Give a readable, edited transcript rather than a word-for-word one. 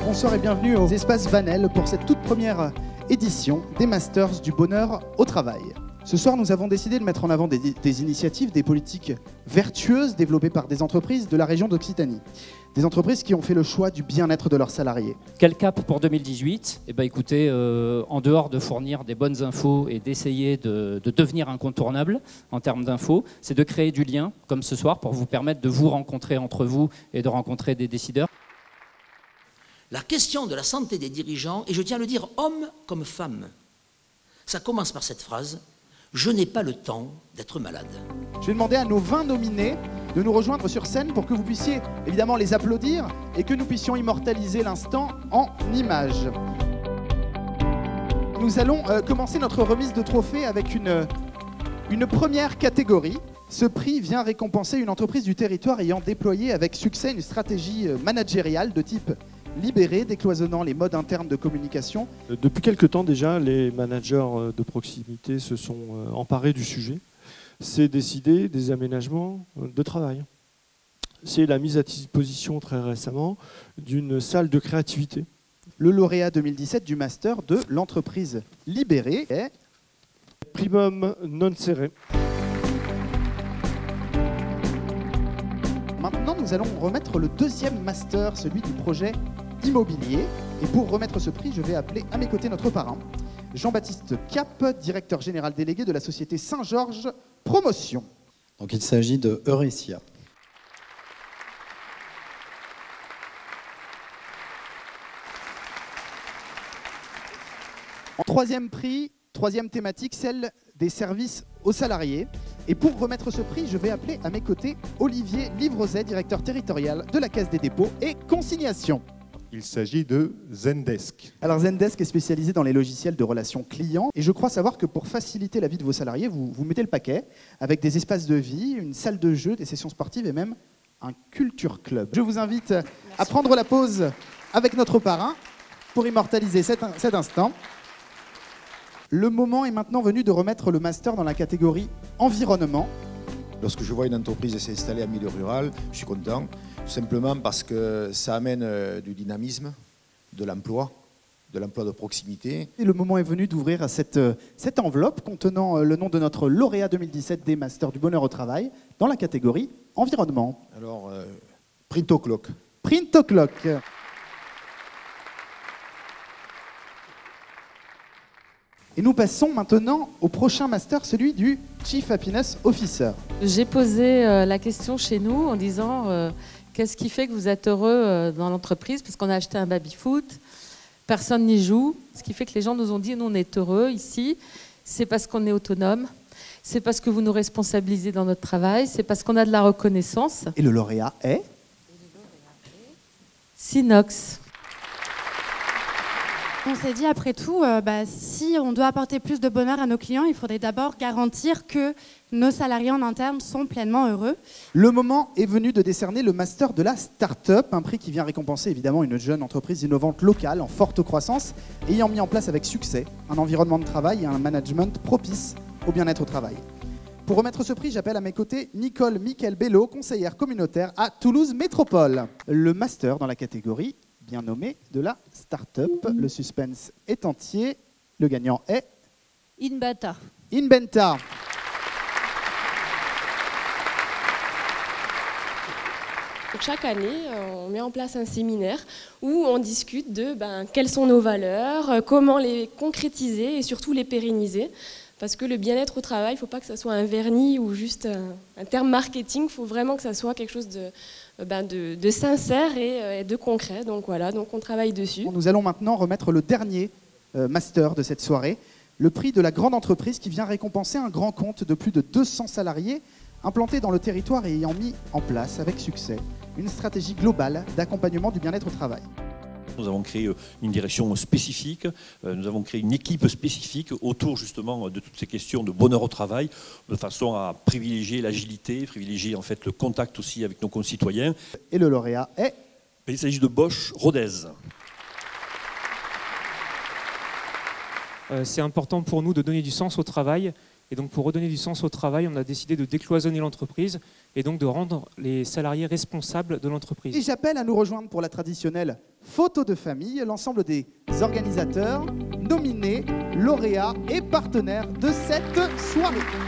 Bonsoir et bienvenue aux Espaces Vanel pour cette toute première édition des Masters du bonheur au travail. Ce soir, nous avons décidé de mettre en avant des initiatives, des politiques vertueuses développées par des entreprises de la région d'Occitanie. Des entreprises qui ont fait le choix du bien-être de leurs salariés. Quel cap pour 2018 ? Eh bien, écoutez, en dehors de fournir des bonnes infos et d'essayer de devenir incontournable en termes d'infos, c'est de créer du lien, comme ce soir, pour vous permettre de vous rencontrer entre vous et de rencontrer des décideurs. La question de la santé des dirigeants, et je tiens à le dire, hommes comme femmes, ça commence par cette phrase « Je n'ai pas le temps d'être malade ». Je vais demander à nos 20 nominés de nous rejoindre sur scène pour que vous puissiez évidemment les applaudir et que nous puissions immortaliser l'instant en images. Nous allons commencer notre remise de trophées avec une première catégorie. Ce prix vient récompenser une entreprise du territoire ayant déployé avec succès une stratégie managériale de type libéré, décloisonnant les modes internes de communication. Depuis quelque temps déjà, les managers de proximité se sont emparés du sujet. C'est décider des aménagements de travail. C'est la mise à disposition très récemment d'une salle de créativité. Le lauréat 2017 du master de l'entreprise libérée est Primum non serré. Maintenant, nous allons remettre le deuxième master, celui du projet immobilier. Et pour remettre ce prix, je vais appeler à mes côtés notre parrain, Jean-Baptiste Cap, directeur général délégué de la société Saint-Georges Promotion. Donc il s'agit de Eurecia. En troisième prix, troisième thématique, celle des services aux salariés. Et pour remettre ce prix, je vais appeler à mes côtés Olivier Livrozet, directeur territorial de la Caisse des dépôts et consignations. Il s'agit de Zendesk. Alors Zendesk est spécialisé dans les logiciels de relations clients et je crois savoir que pour faciliter la vie de vos salariés, vous mettez le paquet avec des espaces de vie, une salle de jeu, des sessions sportives et même un culture club. Je vous invite à prendre la pause avec notre parrain pour immortaliser cet instant. Le moment est maintenant venu de remettre le master dans la catégorie environnement. Lorsque je vois une entreprise s'installer en milieu rural, je suis content, tout simplement parce que ça amène du dynamisme, de l'emploi de proximité. Et le moment est venu d'ouvrir cette enveloppe contenant le nom de notre lauréat 2017 des Masters du bonheur au travail dans la catégorie environnement. Alors, Print O'Clock. Print O'Clock. Et nous passons maintenant au prochain master, celui du Chief Happiness Officer. J'ai posé la question chez nous en disant qu'est-ce qui fait que vous êtes heureux dans l'entreprise, parce qu'on a acheté un baby-foot, personne n'y joue. Ce qui fait que les gens nous ont dit nous on est heureux ici, c'est parce qu'on est autonome, c'est parce que vous nous responsabilisez dans notre travail, c'est parce qu'on a de la reconnaissance. Et le lauréat est Sinox. On s'est dit, après tout, si on doit apporter plus de bonheur à nos clients, il faudrait d'abord garantir que nos salariés en interne sont pleinement heureux. Le moment est venu de décerner le master de la start-up, un prix qui vient récompenser évidemment une jeune entreprise innovante locale en forte croissance, ayant mis en place avec succès un environnement de travail et un management propice au bien-être au travail. Pour remettre ce prix, j'appelle à mes côtés Nicole Miquel-Bello, conseillère communautaire à Toulouse Métropole. Le master dans la catégorie bien nommé de la start-up. Le suspense est entier. Le gagnant est Inbenta. Inbenta. Donc chaque année, on met en place un séminaire où on discute de quelles sont nos valeurs, comment les concrétiser et surtout les pérenniser. Parce que le bien-être au travail, il ne faut pas que ça soit un vernis ou juste un terme marketing, il faut vraiment que ça soit quelque chose de sincère et de concret. Donc voilà, donc on travaille dessus. Nous allons maintenant remettre le dernier master de cette soirée, le prix de la grande entreprise qui vient récompenser un grand compte de plus de 200 salariés implantés dans le territoire et ayant mis en place avec succès une stratégie globale d'accompagnement du bien-être au travail. Nous avons créé une direction spécifique, nous avons créé une équipe spécifique autour justement de toutes ces questions de bonheur au travail, de façon à privilégier l'agilité, privilégier en fait le contact aussi avec nos concitoyens. Et le lauréat est Il s'agit de Bosch Rodez. C'est important pour nous de donner du sens au travail Et donc pour redonner du sens au travail, on a décidé de décloisonner l'entreprise et donc de rendre les salariés responsables de l'entreprise. Et j'appelle à nous rejoindre pour la traditionnelle photo de famille l'ensemble des organisateurs, nominés, lauréats et partenaires de cette soirée.